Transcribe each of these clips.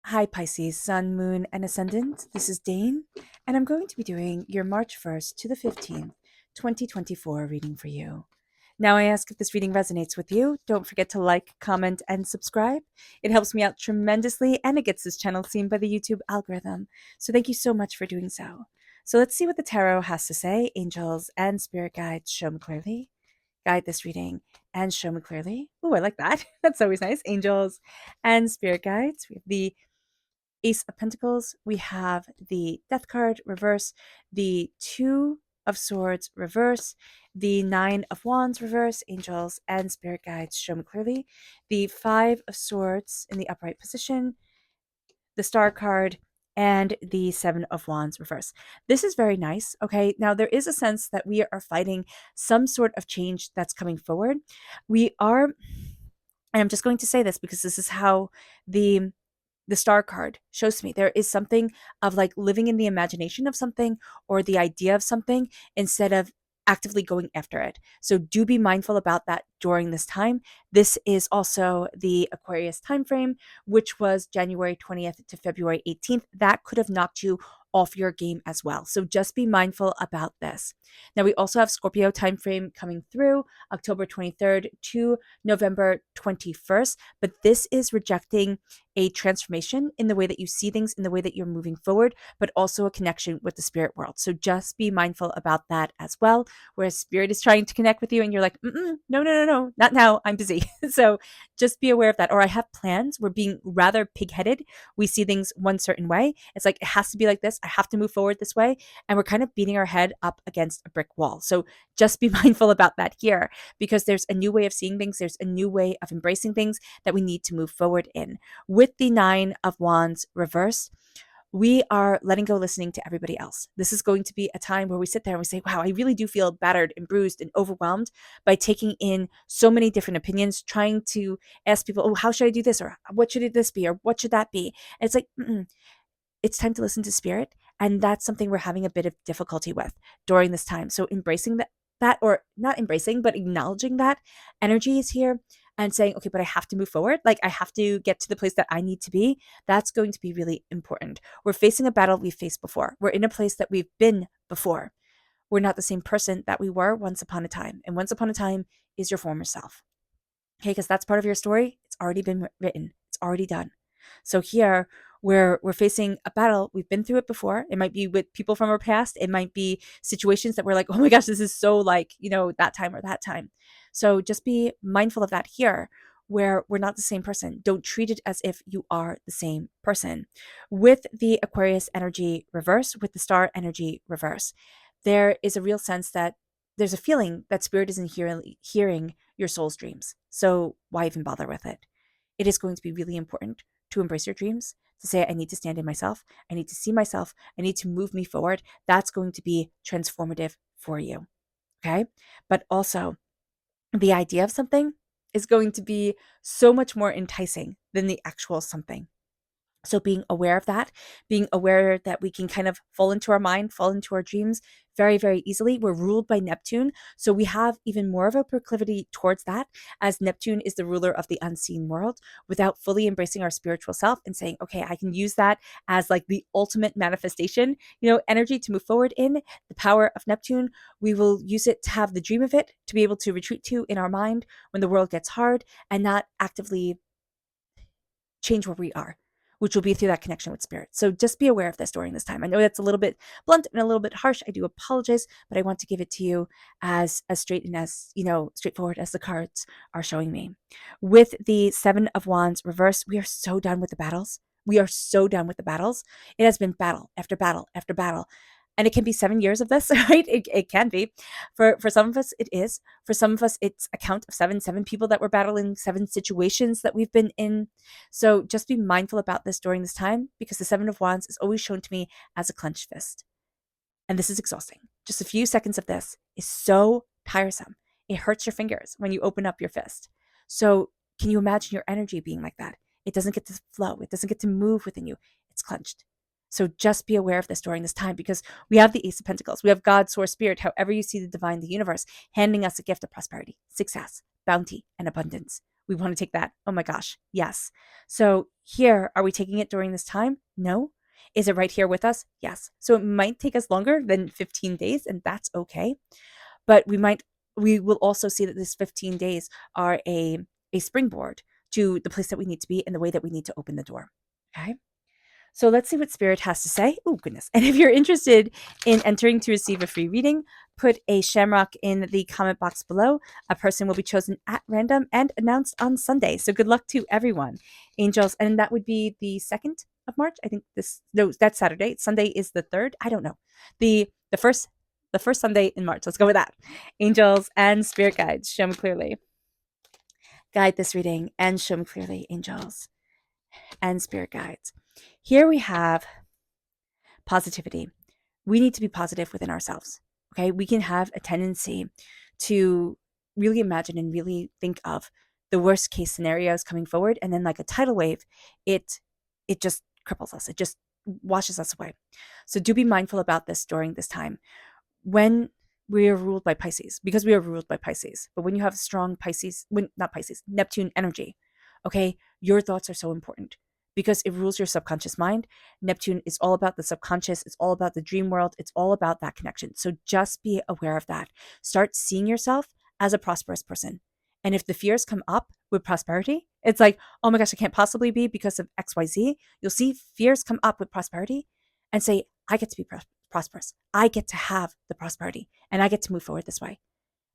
Hi, Pisces, Sun, Moon, and Ascendant. This is Dane, and I'm going to be doing your March 1st to the 15th, 2024 reading for you. Now, I ask if this reading resonates with you. Don't forget to like, comment, and subscribe. It helps me out tremendously, and it gets this channel seen by the YouTube algorithm. So, thank you so much for doing so. So, let's see what the tarot has to say. Angels and spirit guides, show me clearly. Guide this reading and show me clearly. Oh, I like that. That's always nice. Angels and spirit guides. We have the Ace of Pentacles, we have the Death card reverse, the Two of Swords reverse, the Nine of Wands reverse, angels and spirit guides show me clearly, the Five of Swords in the upright position, the Star card, and the Seven of Wands reverse. This is very nice. Okay. Now, there is a sense that we are fighting some sort of change that's coming forward. We are, and I'm just going to say this because this is how the star card shows me there is something of like living in the imagination of something or the idea of something instead of actively going after it. So do be mindful about that during this time. This is also the Aquarius time frame, which was January 20th to February 18th. That could have knocked you off your game as well. So just be mindful about this. Now we also have Scorpio time frame coming through October 23rd to November 21st, but this is rejecting a transformation in the way that you see things, in the way that you're moving forward, but also a connection with the spirit world. So just be mindful about that as well. Whereas spirit is trying to connect with you and you're like, no, not now. I'm busy. So just be aware of that. Or I have plans. We're being rather pig-headed. We see things one certain way. It's like, it has to be like this. I have to move forward this way. And we're kind of beating our head up against a brick wall. So just be mindful about that here, because there's a new way of seeing things. There's a new way of embracing things that we need to move forward in. With the Nine of Wands reverse, we are letting go, listening to everybody else. This is going to be a time where we sit there and we say, wow, I really do feel battered and bruised and overwhelmed by taking in so many different opinions, trying to ask people, oh, how should I do this? Or what should this be? Or what should that be? And it's like, it's time to listen to spirit. And that's something we're having a bit of difficulty with during this time. So embracing that, or not embracing, but acknowledging that energy is here and saying, okay, but I have to move forward. Like I have to get to the place that I need to be. That's going to be really important. We're facing a battle we've faced before. We're in a place that we've been before. We're not the same person that we were once upon a time. And once upon a time is your former self. Okay, because that's part of your story. It's already been written. It's already done. So here we're facing a battle. We've been through it before. It might be with people from our past. It might be situations that we're like, oh my gosh, this is so like, that time or that time. So just be mindful of that here, where we're not the same person. Don't treat it as if you are the same person. With the Aquarius energy reverse, with the star energy reverse, there is a real sense that there's a feeling that spirit isn't hearing your soul's dreams. So why even bother with it? It is going to be really important to embrace your dreams, to say, I need to stand in myself. I need to see myself. I need to move me forward. That's going to be transformative for you. Okay. But also, the idea of something is going to be so much more enticing than the actual something. So being aware of that, being aware that we can kind of fall into our mind, fall into our dreams very, very easily. We're ruled by Neptune. So we have even more of a proclivity towards that, as Neptune is the ruler of the unseen world, without fully embracing our spiritual self and saying, okay, I can use that as like the ultimate manifestation, energy to move forward in the power of Neptune. We will use it to have the dream of it, to be able to retreat to in our mind when the world gets hard, and not actively change where we are, which will be through that connection with spirit. So just be aware of this during this time. I know that's a little bit blunt and a little bit harsh. I do apologize, but I want to give it to you as straight and as, straightforward as the cards are showing me. With the Seven of Wands reverse, we are so done with the battles. We are so done with the battles. It has been battle after battle after battle. And it can be 7 years of this, right? It can be. For some of us, it is. For some of us, it's a count of seven people that we're battling, 7 situations that we've been in. So just be mindful about this during this time, because the Seven of Wands is always shown to me as a clenched fist. And this is exhausting. Just a few seconds of this is so tiresome. It hurts your fingers when you open up your fist. So can you imagine your energy being like that? It doesn't get to flow. It doesn't get to move within you. It's clenched. So just be aware of this during this time, because we have the Ace of Pentacles. We have God, Source, Spirit, however you see the divine, the universe, handing us a gift of prosperity, success, bounty, and abundance. We want to take that. Oh my gosh, yes. So here, are we taking it during this time? No. Is it right here with us? Yes. So it might take us longer than 15 days, and that's okay. But we will also see that these 15 days are a springboard to the place that we need to be and the way that we need to open the door. Okay. So let's see what Spirit has to say. Oh, goodness. And if you're interested in entering to receive a free reading, put a shamrock in the comment box below. A person will be chosen at random and announced on Sunday. So good luck to everyone. Angels. And that would be the 2nd of March. I think no, that's Saturday. Sunday is the 3rd. I don't know. The first Sunday in March. Let's go with that. Angels and spirit guides, show me clearly. Guide this reading and show me clearly, angels and spirit guides. Here we have positivity. We need to be positive within ourselves. Okay. We can have a tendency to really imagine and really think of the worst case scenarios coming forward. And then like a tidal wave, it just cripples us. It just washes us away. So do be mindful about this during this time. When we are ruled by Pisces, because we are ruled by Pisces, but when you have strong Neptune energy, okay, your thoughts are so important because it rules your subconscious mind. Neptune is all about the subconscious. It's all about the dream world. It's all about that connection. So just be aware of that. Start seeing yourself as a prosperous person. And if the fears come up with prosperity, it's like, oh my gosh, I can't possibly be because of XYZ. You'll see fears come up with prosperity and say, I get to be prosperous. I get to have the prosperity and I get to move forward this way.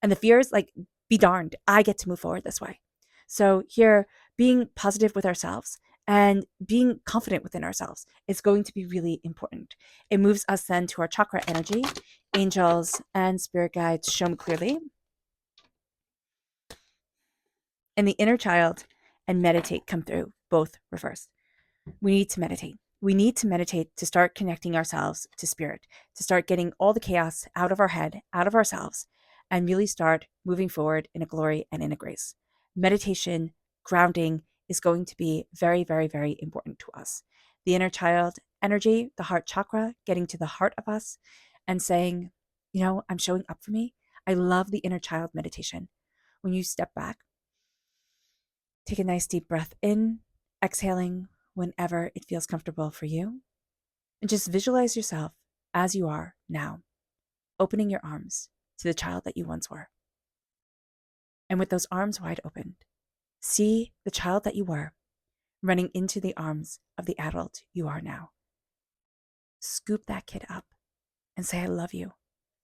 And the fears, like, be darned, I get to move forward this way. So here, being positive with ourselves and being confident within ourselves is going to be really important. It moves us then to our chakra energy. Angels and spirit guides, show me clearly. And the inner child and meditate come through, both reversed. We need to meditate. We need to meditate to start connecting ourselves to spirit, to start getting all the chaos out of our head, out of ourselves, and really start moving forward in a glory and in a grace. Meditation, grounding is going to be very, very, very important to us. The inner child energy, the heart chakra, getting to the heart of us and saying, I'm showing up for me. I love the inner child meditation. When you step back, take a nice deep breath in, exhaling whenever it feels comfortable for you. And just visualize yourself as you are now, opening your arms to the child that you once were. And with those arms wide open, see the child that you were running into the arms of the adult you are now. Scoop that kid up and say, I love you.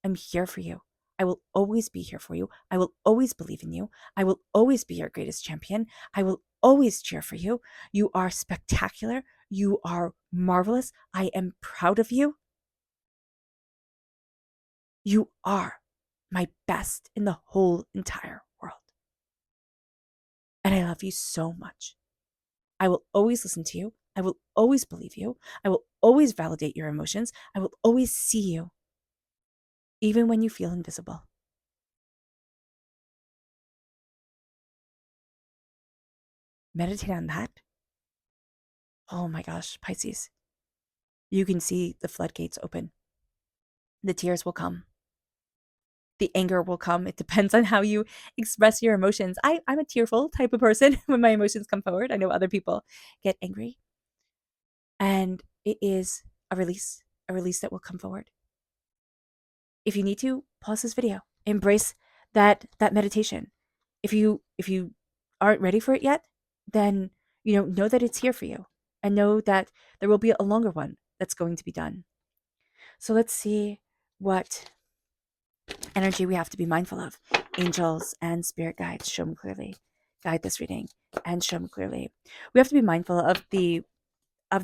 I'm here for you. I will always be here for you. I will always believe in you. I will always be your greatest champion. I will always cheer for you. You are spectacular. You are marvelous. I am proud of you. You are my best in the whole entire world. And I love you so much. I will always listen to you. I will always believe you. I will always validate your emotions. I will always see you, even when you feel invisible. Meditate on that. Oh my gosh, Pisces. You can see the floodgates open. The tears will come. The anger will come. It depends on how you express your emotions. I'm a tearful type of person when my emotions come forward. I know other people get angry. And it is a release that will come forward. If you need to, pause this video. Embrace that meditation. If you aren't ready for it yet, then know that it's here for you. And know that there will be a longer one that's going to be done. So let's see what energy we have to be mindful of. Angels and spirit guides, show me clearly. Guide this reading and show me clearly. We have to be mindful of the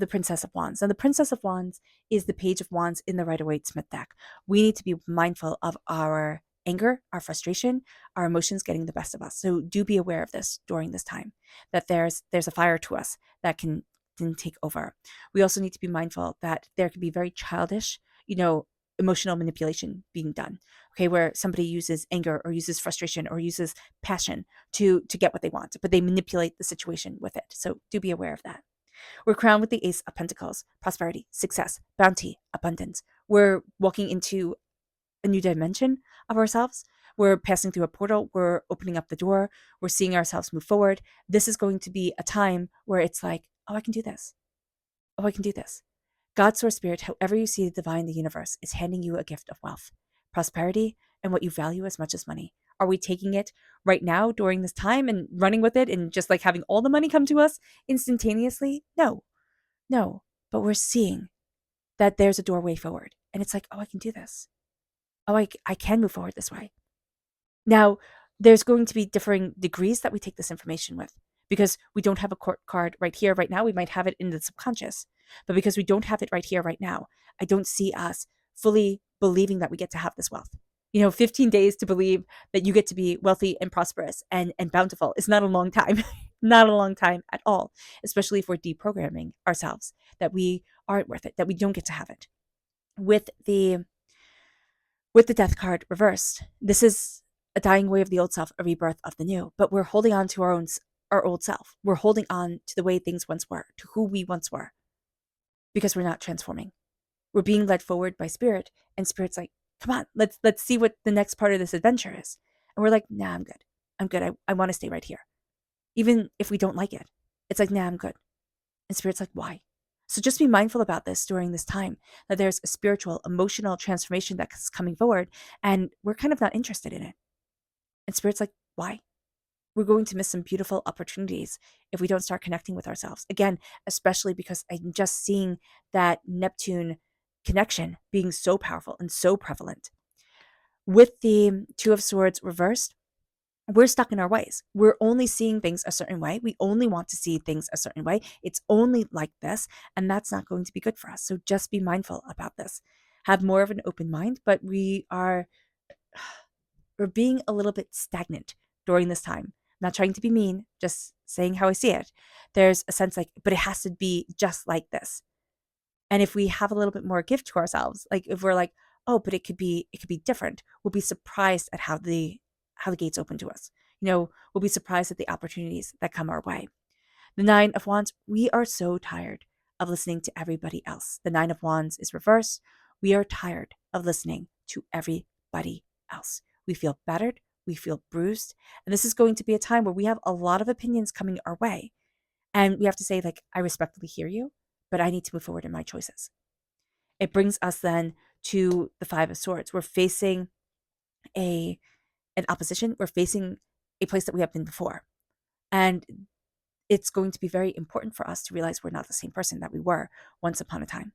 Princess of Wands. Now, the Princess of Wands is the Page of Wands in the Rider-Waite-Smith deck. We need to be mindful of our anger, our frustration, our emotions getting the best of us. So do be aware of this during this time, that there's a fire to us that can take over. We also need to be mindful that there can be very childish, emotional manipulation being done, okay, where somebody uses anger or uses frustration or uses passion to get what they want, but they manipulate the situation with it. So do be aware of that. We're crowned with the Ace of Pentacles, prosperity, success, bounty, abundance. We're walking into a new dimension of ourselves We're passing through a portal. We're opening up the door. We're seeing ourselves move forward. This is going to be a time where it's like, oh, I can do this. Oh, I can do this. God, source, spirit, however you see the divine, the universe, is handing you a gift of wealth, prosperity, and what you value as much as money. Are we taking it right now during this time and running with it and just like having all the money come to us instantaneously? No, no. But we're seeing that there's a doorway forward. And it's like, oh, I can do this. Oh, I can move forward this way. Now, there's going to be differing degrees that we take this information with because we don't have a court card right here, right now. We might have it in the subconscious, but because we don't have it right here, right now, I don't see us fully believing that we get to have this wealth. 15 days to believe that you get to be wealthy and prosperous and bountiful is not a long time, not a long time at all, especially if we're deprogramming ourselves that we aren't worth it, that we don't get to have it. With the death card reversed, this is a dying away of the old self, a rebirth of the new. But we're holding on to our old self. We're holding on to the way things once were, to who we once were, because we're not transforming. We're being led forward by spirit, and spirit's like, come on, let's see what the next part of this adventure is. And we're like, nah, I'm good. I'm good. I want to stay right here. Even if we don't like it. It's like, nah, I'm good. And spirit's like, why? So just be mindful about this during this time, that there's a spiritual, emotional transformation that's coming forward, and we're kind of not interested in it. And spirit's like, why? We're going to miss some beautiful opportunities if we don't start connecting with ourselves. Again, especially because I'm just seeing that Neptune connection being so powerful and so prevalent. With the Two of Swords reversed, we're stuck in our ways. We're only seeing things a certain way. We only want to see things a certain way. It's only like this, and that's not going to be good for us. So just be mindful about this. Have more of an open mind, but we're being a little bit stagnant during this time. I'm not trying to be mean, just saying how I see it. There's a sense like, but it has to be just like this. And if we have a little bit more gift to ourselves, like if we're like, oh, but it could be different, we'll be surprised at how the gates open to us. We'll be surprised at the opportunities that come our way. The Nine of Wands, we are so tired of listening to everybody else. The Nine of Wands is reversed. We are tired of listening to everybody else. We feel battered. We feel bruised. And this is going to be a time where we have a lot of opinions coming our way. And we have to say, like, I respectfully hear you, but I need to move forward in my choices. It brings us then to the Five of Swords. We're facing an opposition. We're facing a place that we have been before. And it's going to be very important for us to realize we're not the same person that we were once upon a time.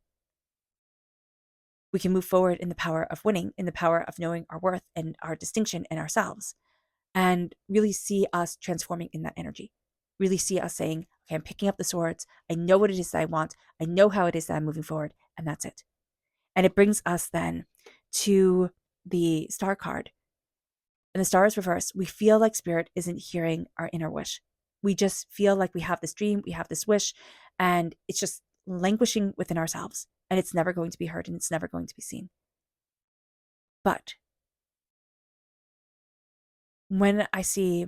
We can move forward in the power of winning, in the power of knowing our worth and our distinction in ourselves, and really see us transforming in that energy. Really see us saying, okay, I'm picking up the swords. I know what it is that I want. I know how it is that I'm moving forward, and that's it. And it brings us then to the Star card. And the Star is reversed. We feel like spirit isn't hearing our inner wish. We just feel like we have this dream, we have this wish, and it's just languishing within ourselves. And it's never going to be heard and it's never going to be seen. But when I see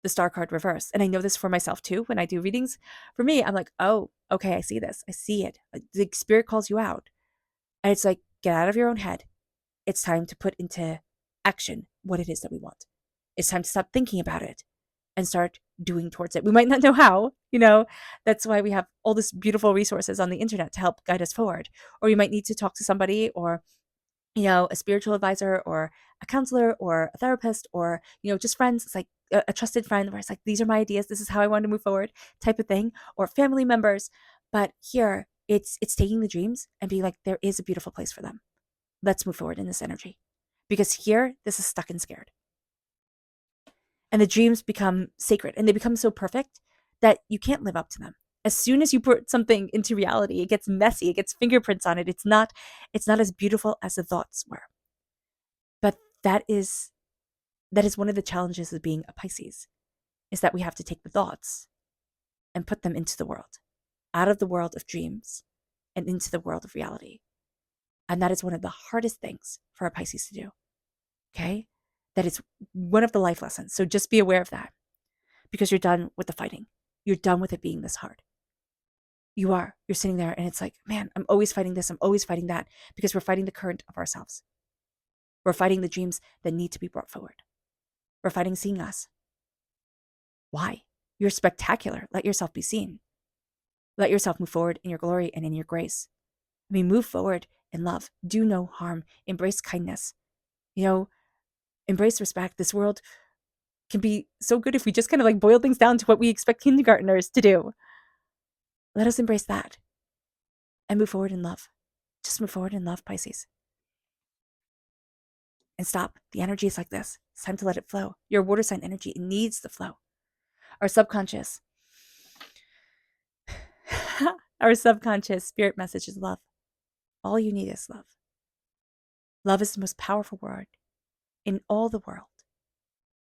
the Star card reversed, and I know this for myself too, when I do readings, for me, I'm like, oh, okay, I see this. I see it. The spirit calls you out. And it's like, get out of your own head. It's time to put into action what it is that we want. It's time to stop thinking about it and start doing towards it. We might not know how, that's why we have all this beautiful resources on the internet to help guide us forward. Or you might need to talk to somebody or, a spiritual advisor or a counselor or a therapist or, just friends. It's like a trusted friend where it's like, these are my ideas. This is how I want to move forward type of thing, or family members. But here it's taking the dreams and being like, there is a beautiful place for them. Let's move forward in this energy, because here, this is stuck and scared. And the dreams become sacred and they become so perfect that you can't live up to them. As soon as you put something into reality, it gets messy, it gets fingerprints on it. It's not as beautiful as the thoughts were. But that is one of the challenges of being a Pisces, is that we have to take the thoughts and put them into the world, out of the world of dreams and into the world of reality. And that is one of the hardest things for a Pisces to do. Okay? That is one of the life lessons. So just be aware of that, because you're done with the fighting. You're done with it being this hard. You're sitting there and it's like, man, I'm always fighting this. I'm always fighting that, because we're fighting the current of ourselves. We're fighting the dreams that need to be brought forward. We're fighting seeing us. Why? You're spectacular. Let yourself be seen. Let yourself move forward in your glory and in your grace. I mean, move forward in love. Do no harm. Embrace kindness. Embrace respect. This world can be so good if we just kind of like boil things down to what we expect kindergartners to do. Let us embrace that and move forward in love. Just move forward in love, Pisces. And stop. The energy is like this. It's time to let it flow. Your water sign energy, it needs the flow. Our subconscious, our subconscious spirit message is love. All you need is love. Love is the most powerful word in all the world.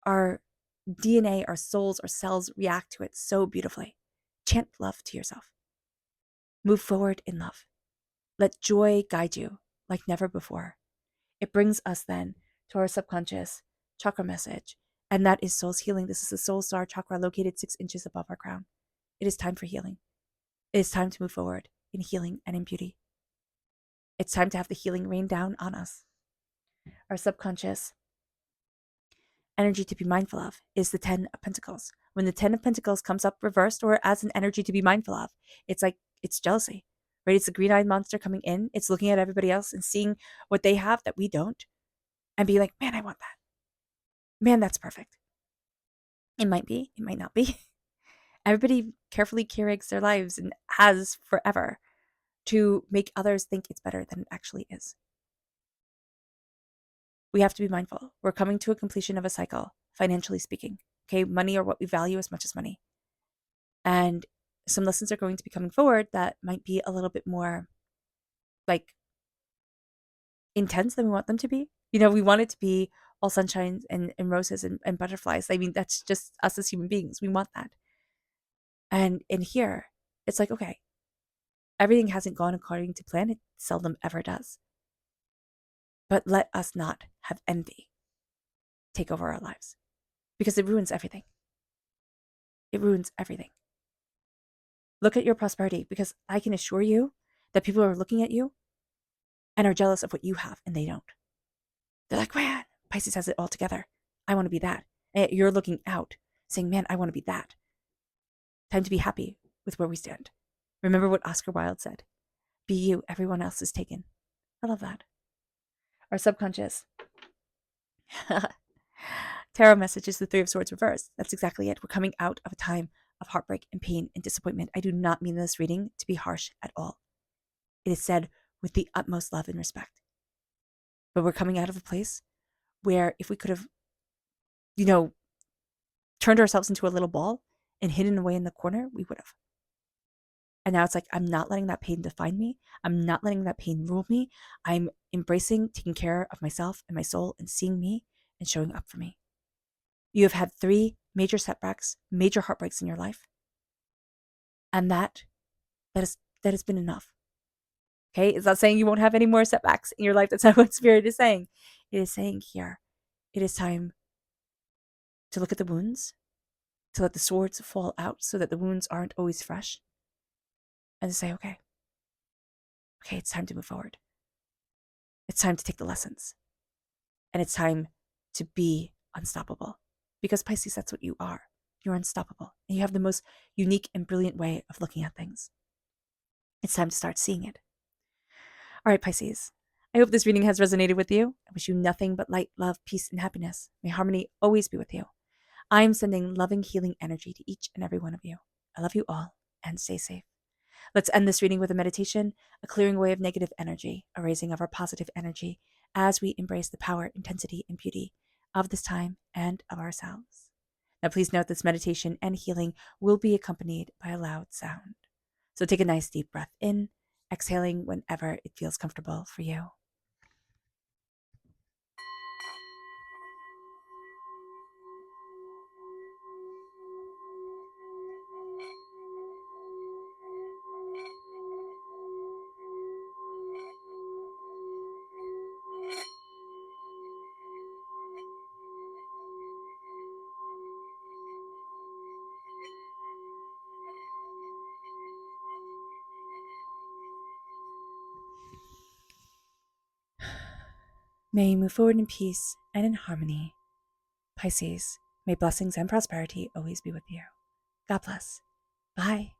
Our DNA, our souls, our cells react to it so beautifully. Chant love to yourself. Move forward in love. Let joy guide you like never before. It brings us then to our subconscious chakra message, and that is soul's healing. This is the soul star chakra located 6 inches above our crown. It is time for healing. It is time to move forward in healing and in beauty. It's time to have the healing rain down on us. Our subconscious energy to be mindful of is the 10 of Pentacles. When the 10 of Pentacles comes up reversed or as an energy to be mindful of, it's like it's jealousy, right? It's the green-eyed monster coming in. It's looking at everybody else and seeing what they have that we don't and be like, man, I want that. Man, that's perfect. It might be, it might not be. Everybody carefully curates their lives and has forever to make others think it's better than it actually is. We have to be mindful. We're coming to a completion of a cycle, financially speaking. Okay, money are what we value as much as money. And some lessons are going to be coming forward that might be a little bit more like intense than we want them to be. We want it to be all sunshine and roses and butterflies. I mean, that's just us as human beings. We want that. And in here, it's like, okay, everything hasn't gone according to plan. It seldom ever does. But let us not have envy take over our lives because it ruins everything. It ruins everything. Look at your prosperity because I can assure you that people are looking at you and are jealous of what you have and they don't. They're like, man, Pisces has it all together. I want to be that. And you're looking out saying, man, I want to be that. Time to be happy with where we stand. Remember what Oscar Wilde said. Be you, everyone else is taken. I love that. Our subconscious. Tarot message is the 3 of Swords reversed. That's exactly it. We're coming out of a time of heartbreak and pain and disappointment. I do not mean this reading to be harsh at all. It is said with the utmost love and respect. But we're coming out of a place where if we could have, turned ourselves into a little ball and hidden away in the corner, we would have. And now it's like, I'm not letting that pain define me. I'm not letting that pain rule me. I'm embracing taking care of myself and my soul and seeing me and showing up for me. You have had 3 major setbacks, major heartbreaks in your life. And that has been enough. Okay? It's not saying you won't have any more setbacks in your life. That's not what Spirit is saying. It is saying here, it is time to look at the wounds, to let the swords fall out so that the wounds aren't always fresh. And to say, okay, it's time to move forward. It's time to take the lessons. And it's time to be unstoppable. Because Pisces, that's what you are. You're unstoppable. And you have the most unique and brilliant way of looking at things. It's time to start seeing it. All right, Pisces. I hope this reading has resonated with you. I wish you nothing but light, love, peace, and happiness. May harmony always be with you. I am sending loving, healing energy to each and every one of you. I love you all and stay safe. Let's end this reading with a meditation, a clearing away of negative energy, a raising of our positive energy as we embrace the power, intensity, and beauty of this time and of ourselves. Now, please note this meditation and healing will be accompanied by a loud sound. So take a nice deep breath in, exhaling whenever it feels comfortable for you. May you move forward in peace and in harmony. Pisces, may blessings and prosperity always be with you. God bless. Bye.